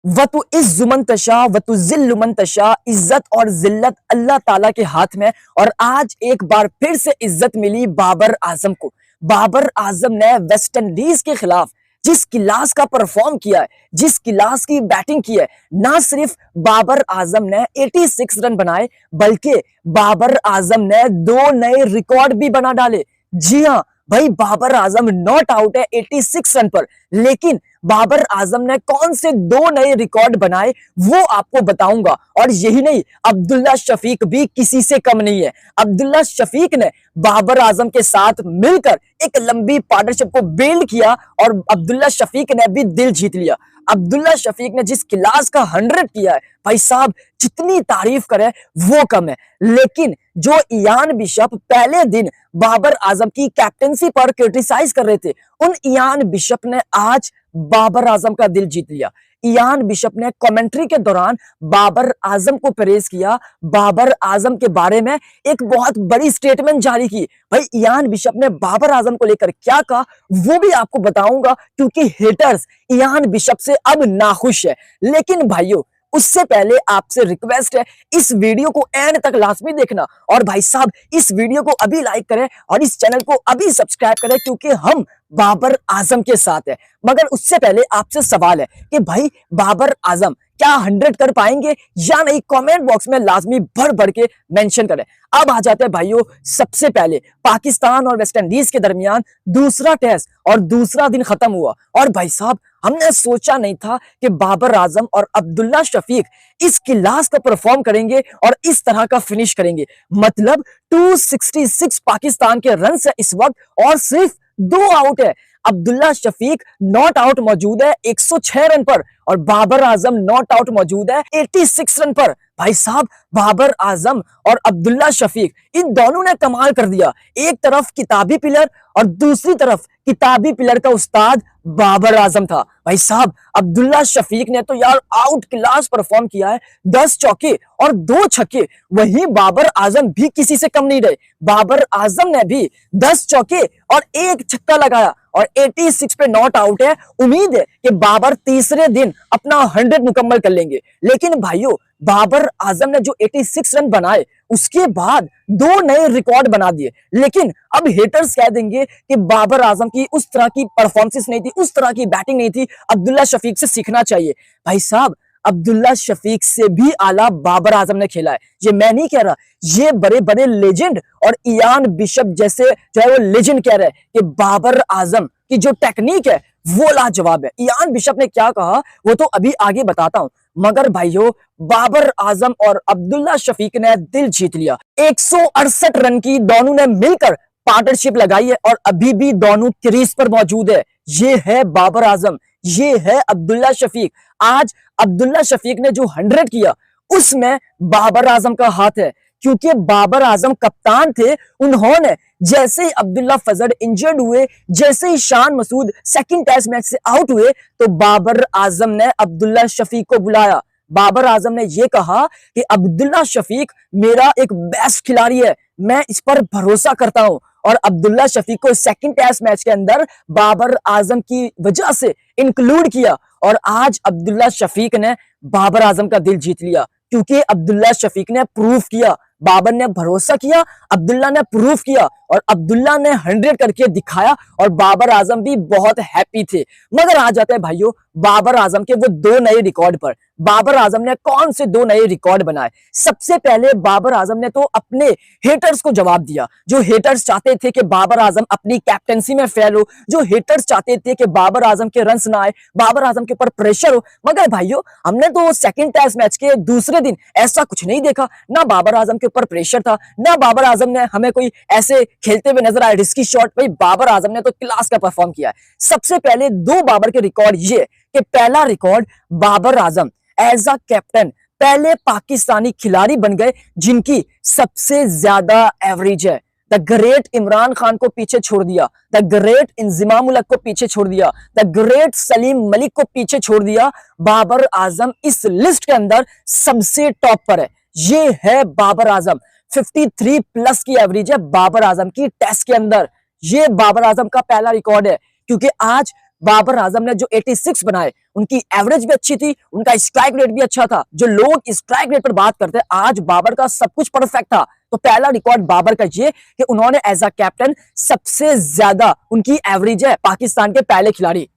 वतु इज़्ज़ु मन तशा वतु ज़िल्लु मन तशा। इज्जत और जिल्लत अल्लाह ताला के हाथ में। और आज एक बार फिर से इज्जत मिली बाबर आजम को। बाबर आजम ने वेस्ट इंडीज के खिलाफ जिस क्लास का परफॉर्म किया है, जिस क्लास की बैटिंग की है, ना सिर्फ बाबर आजम ने 86 रन बनाए, बल्कि बाबर आजम ने 2 नए रिकॉर्ड भी बना डाले। जी हाँ भाई, बाबर आजम नॉट आउट है 86 रन पर, लेकिन बाबर आजम ने कौन से 2 नए रिकॉर्ड बनाए वो आपको बताऊंगा। और यही नहीं, अब्दुल्ला शफीक भी किसी से कम नहीं है। अब्दुल्ला शफीक ने बाबर आजम के साथ मिलकर एक लंबी पार्टनरशिप को बिल्ड किया और अब्दुल्ला शफीक ने भी दिल जीत लिया। अब्दुल्ला शफीक ने जिस क्लास का 100 किया है भाई साहब, जितनी तारीफ करे वो कम है। लेकिन जो इयान बिशप पहले दिन बाबर आजम की कैप्टेंसी पर क्रिटिसाइज कर रहे थे, उन इयान बिशप ने आज बाबर आजम का दिल जीत लिया। इयान बिशप ने कमेंट्री के दौरान बाबर आजम को प्रेज किया, बाबर आजम के बारे में एक बहुत बड़ी स्टेटमेंट जारी की। भाई इयान बिशप ने बाबर आजम को लेकर क्या कहा वो भी आपको बताऊंगा, क्योंकि हेटर्स इयान बिशप से अब नाखुश है। लेकिन भाइयों, उससे पहले आपसे रिक्वेस्ट है, इस वीडियो को एंड तक लाजमी देखना। और भाई साहब, इस वीडियो को अभी लाइक करें और इस चैनल को अभी सब्सक्राइब करें, क्योंकि हम बाबर आजम के साथ है। मगर उससे पहले आपसे सवाल है कि भाई बाबर आजम क्या 100 कर पाएंगे या नहीं, कमेंट बॉक्स में लाजमी भर भर के मेंशन करें। अब आ जाते हैं भाइयों, सबसे पहले पाकिस्तान और वेस्ट इंडीज के दरमियान दूसरा टेस्ट और दूसरा दिन खत्म हुआ। और भाई साहब, हमने सोचा नहीं था कि बाबर आजम और अब्दुल्ला शफीक इस क्लास का परफॉर्म करेंगे और इस तरह का फिनिश करेंगे। मतलब 266 पाकिस्तान के रन है इस वक्त और सिर्फ 2 आउट है। अब्दुल्ला शफीक नॉट आउट मौजूद है 106 रन पर और बाबर आजम नॉट आउट मौजूद है 86 रन पर। भाई साहब, बाबर आजम और अब्दुल्ला शफीक इन दोनों ने कमाल कर दिया। एक तरफ किताबी पिलर और दूसरी तरफ किताबी पिलर का उस्ताद बाबर आजम था। भाई साहब, अब्दुल्ला शफीक ने तो यार आउट क्लास परफॉर्म किया है, 10 चौके और 2 छक्के। वहीं बाबर आजम भी किसी से कम नहीं रहे। बाबर आजम ने भी 10 चौके और 1 छक्का लगाया और 86 पे नॉट आउट है। उम्मीद है कि बाबर तीसरे दिन अपना 100 मुकम्मल कर लेंगे। लेकिन भाइयों, बाबर आजम ने जो 86 रन बनाए उसके बाद 2 नए रिकॉर्ड बना दिए। लेकिन अब हेटर्स कह देंगे कि बाबर आजम की उस तरह की परफॉर्मेंस नहीं थी, उस तरह की बैटिंग नहीं थी, अब्दुल्ला शफीक से सीखना चाहिए। भाई साहब, अब्दुल्ला शफीक से भी आला बाबर आजम ने खेला है। ये मैं नहीं कह रहा, ये बड़े बड़े लेजेंड और इयान बिशप जैसे जो है वो लेजेंड कह रहे हैं कि बाबर आजम की जो टेक्निक है वो लाजवाब है। इयान बिशप ने क्या कहा वो तो अभी आगे बताता हूं। मगर भाइयों, बाबर आजम और अब्दुल्ला शफीक ने दिल जीत लिया। 168 रन की दोनों ने मिलकर पार्टनरशिप लगाई है और अभी भी दोनों क्रीज पर मौजूद है। ये है बाबर आजम, ये है अब्दुल्ला शफीक। आज अब्दुल्ला शफीक ने जो 100 किया उसमें बाबर आजम का हाथ है, क्योंकि बाबर आजम कप्तान थे। उन्होंने जैसे ही अब्दुल्ला फजल इंजर्ड हुए, जैसे ही Shan Masood second test match से आउट हुए, तो बाबर आजम ने अब्दुल्ला शफीक को बुलाया। बाबर आजम ने यह कहा कि अब्दुल्ला शफीक मेरा एक बेस्ट खिलाड़ी है, मैं इस पर भरोसा करता हूं। और अब्दुल्ला शफीक को सेकंड टेस्ट मैच के अंदर बाबर आजम की वजह से इंक्लूड किया और आज अब्दुल्ला शफीक ने बाबर आजम का दिल जीत लिया, क्योंकि अब्दुल्ला शफीक ने प्रूफ किया। बाबर ने भरोसा किया, अब्दुल्ला ने प्रूफ किया और अब्दुल्ला ने 100 करके दिखाया और बाबर आजम भी बहुत हैप्पी थे। मगर आ जाते हैं भाइयों बाबर आजम के वो 2 नए रिकॉर्ड पर। बाबर आजम ने कौन से 2 नए रिकॉर्ड बनाए? सबसे पहले बाबर आजम ने तो अपने हेटर्स को जवाब दिया। जो हेटर्स चाहते थे कि बाबर आजम अपनी कैप्टेंसी में फेल हो, जो हेटर्स चाहते थे कि बाबर आजम के रन्स ना आए, बाबर आजम के ऊपर प्रेशर हो। मगर भाइयों, हमने तो सेकंड टेस्ट मैच के दूसरे दिन ऐसा कुछ नहीं देखा। ना बाबर आजम के ऊपर प्रेशर था, ना बाबर आजम ने हमें कोई ऐसे खेलते हुए नजर आए रिस्की शॉट। भाई बाबर आजम ने तो क्लास का परफॉर्म किया है। सबसे पहले 2 बाबर के रिकॉर्ड ये कि पहला record, Babar Azam as a captain पहले पाकिस्तानी खिलाड़ी बन गए जिनकी सबसे ज्यादा एवरेज है। द ग्रेट इमरान खान को पीछे छोड़ दिया, द ग्रेट इंजिमाम उल हक को पीछे छोड़ दिया, द ग्रेट सलीम मलिक को पीछे छोड़ दिया। बाबर आजम इस लिस्ट के अंदर सबसे टॉप पर है। ये है बाबर आजम, 53 प्लस की एवरेज है बाबर आजम की टेस्ट के अंदर। ये बाबर आजम का पहला रिकॉर्ड है, क्योंकि आज बाबर आजम ने जो 86 बनाए, उनकी एवरेज भी अच्छी थी, उनका स्ट्राइक रेट भी अच्छा था। जो लोग स्ट्राइक रेट पर बात करते हैं, आज बाबर का सब कुछ परफेक्ट था। तो पहला रिकॉर्ड बाबर का ये कि उन्होंने एज अ कैप्टन सबसे ज्यादा उनकी एवरेज है पाकिस्तान के पहले खिलाड़ी,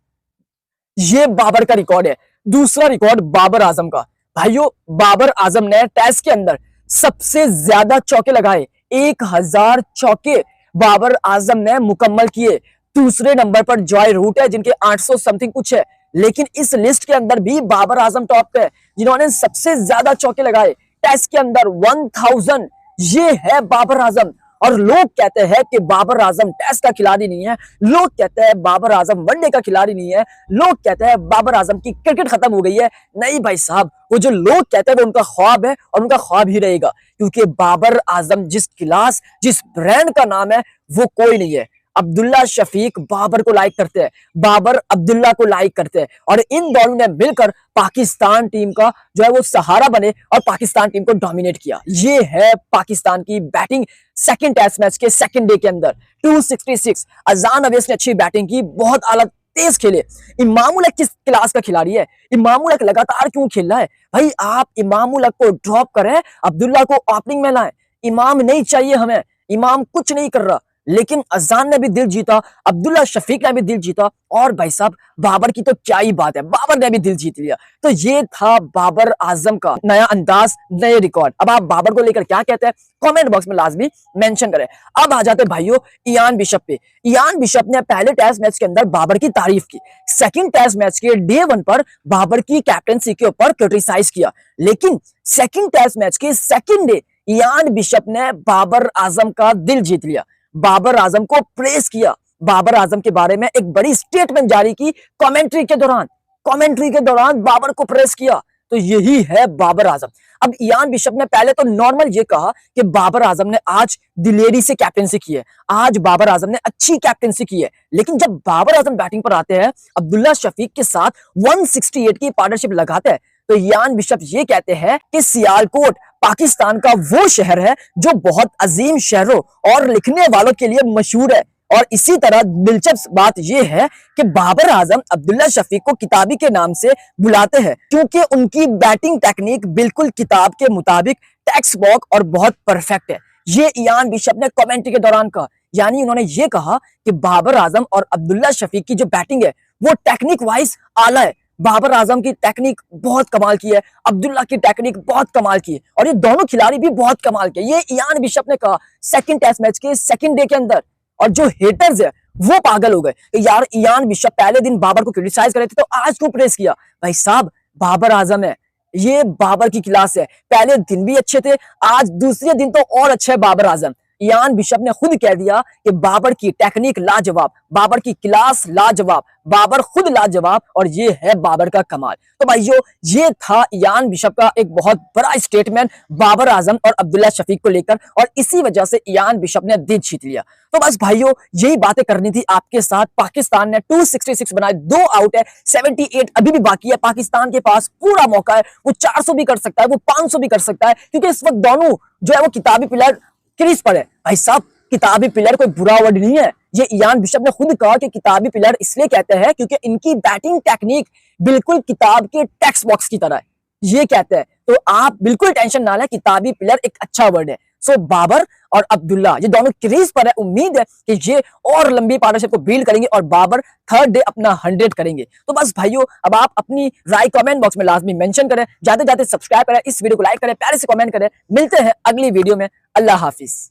ये बाबर का रिकॉर्ड है। दूसरा रिकॉर्ड बाबर आजम का, भाइयों बाबर आजम ने टेस्ट के अंदर सबसे ज्यादा चौके लगाए, 1000 चौके बाबर आजम ने मुकम्मल किए। दूसरे नंबर पर जॉय रूट है जिनके 800 समथिंग कुछ है, लेकिन इस लिस्ट के अंदर भी बाबर आजम टॉप पे है जिन्होंने सबसे ज्यादा चौके लगाए टेस्ट के अंदर 1000। ये है बाबर आजम। और लोग कहते हैं कि बाबर आजम टेस्ट का खिलाड़ी नहीं है, लोग कहते हैं बाबर आजम वनडे का खिलाड़ी नहीं है, लोग कहते हैं बाबर आजम की क्रिकेट खत्म हो गई है। नहीं भाई साहब, वो जो लोग कहते हैं वो उनका ख्वाब है और उनका ख्वाब ही रहेगा, क्योंकि बाबर आजम जिस क्लास, जिस ब्रांड का नाम है, वो कोई नहीं है। अब्दुल्ला शफीक बाबर को लाइक करते हैं, बाबर अब्दुल्ला को लाइक करते हैं, और इन दोनों ने मिलकर पाकिस्तान टीम का जो है वो सहारा बने और पाकिस्तान टीम को डोमिनेट किया। ये है पाकिस्तान की बैटिंग सेकंड टेस्ट मैच के सेकंड डे के अंदर। 266 अजान अवैस ने अच्छी बैटिंग की, बहुत आला तेज खेले। इमामुल हक किस क्लास का खिलाड़ी है, इमामुल हक लगातार क्यों खेल रहा है भाई? आप इमामुल हक को ड्रॉप करें, अब्दुल्ला को ओपनिंग में लाएं। इमाम नहीं चाहिए हमें, इमाम कुछ नहीं कर रहा, लेकिन अजान ने भी दिल जीता, अब्दुल्ला शफीक ने भी दिल जीता, और भाई साहब बाबर की तो क्या ही बात है, बाबर ने भी दिल जीत लिया। तो ये था बाबर आजम का नया अंदाज, नए रिकॉर्ड। अब आप बाबर को लेकर क्या कहते हैं कमेंट बॉक्स में लाजमी मेंशन करें। अब आ जाते भाइयों इयान बिशप पे। इयान बिशप ने पहले टेस्ट मैच के अंदर बाबर की तारीफ की, सेकंड टेस्ट मैच के डे 1 पर बाबर की कैप्टनसी के ऊपर क्रिटिसाइज किया, लेकिन सेकंड टेस्ट मैच के सेकंड डे इयान बिशप ने बाबर आजम का दिल जीत लिया, बाबर आजम को प्रेस किया, बाबर आजम के बारे में एक बड़ी स्टेटमेंट जारी की कमेंट्री के दौरान बाबर को प्रेस किया। तो यही है बाबर आजम। अब इयान बिशप ने पहले तो नॉर्मल ये कहा कि बाबर आजम ने आज दिलेरी से कैप्टनसी की है, आज बाबर आजम ने अच्छी कैप्टनसी की है, लेकिन जब बाबर आजम बैटिंग पर आते हैं, अब्दुल्ला शफीक के साथ 168 की पार्टनरशिप लगाते हैं, तो इयान बिशप ये कहते हैं कि सियालकोट पाकिस्तान का वो शहर है जो बहुत अजीम शहरों और लिखने वालों के लिए मशहूर है। और इसी तरह दिलचस्प बात यह है कि बाबर आजम अब्दुल्ला शफीक को किताबी के नाम से बुलाते हैं, क्योंकि उनकी बैटिंग टेक्निक बिल्कुल किताब के मुताबिक टेक्स्ट बुक और बहुत परफेक्ट है। ये इयान बिशप ने कमेंट्री के दौरान कहा, यानी उन्होंने ये कहा कि बाबर आजम और अब्दुल्ला शफीक की जो बैटिंग है वो टेक्निक वाइज आला है। बाबर आजम की टेक्निक बहुत कमाल की है, अब्दुल्ला की टेक्निक बहुत कमाल की है, और ये दोनों खिलाड़ी भी बहुत कमाल के। ये इयान बिशप ने कहा सेकंड टेस्ट मैच के सेकंड डे के अंदर। और जो हेटर्स है वो पागल हो गए कि यार इयान बिशप पहले दिन बाबर को क्रिटिसाइज कर रहे थे, तो आज क्यों प्रेस किया? भाई साहब बाबर आजम है, ये बाबर की क्लास है। पहले दिन भी अच्छे थे, आज दूसरे दिन तो और अच्छा है बाबर आजम। इयान बिशप ने खुद कह दिया कि बाबर की टेक्निक लाजवाब, बाबर की क्लास लाजवाब, बाबर खुद लाजवाब, और ये है बाबर का कमाल। तो भाइयों ये था इयान बिशप का एक बहुत बड़ा स्टेटमेंट बाबर आजम और अब्दुल्ला शफीक को लेकर, और इसी वजह से इयान बिशप ने दिल जीत लिया। तो बस भाइयों यही बातें करनी थी आपके साथ। पाकिस्तान ने 266 बनाए, 2 आउट है, 78 अभी भी बाकी है। पाकिस्तान के पास पूरा मौका है, वो 400 भी कर सकता है, वो 500 भी कर सकता है, क्योंकि इस वक्त दोनों जो है वो किताबी प्लेयर क्रीज पर है। भाई साहब किताबी प्लेयर कोई बुरा वर्ड नहीं है, ये इयान बिशप ने खुद कहा कि किताबी प्लेयर इसलिए कहते हैं क्योंकि इनकी बैटिंग टेक्निक बिल्कुल किताब के टेक्स्ट बॉक्स की तरह है, ये कहते हैं। तो आप बिल्कुल टेंशन ना लें, किताबी प्लेयर एक अच्छा वर्ड है। सो बाबर और अब्दुल्ला ये दोनों क्रीज पर है, उम्मीद है कि ये और लंबी पार्टनरशिप को बिल्ड करेंगे और बाबर थर्ड डे अपना 100 करेंगे। तो बस भाइयों अब आप अपनी राय कमेंट बॉक्स में लाजमी मेंशन करें, जाते जाते सब्सक्राइब करें, इस वीडियो को लाइक करें, प्यारे से कमेंट करें। मिलते हैं अगली वीडियो में, अल्लाह हाफिज।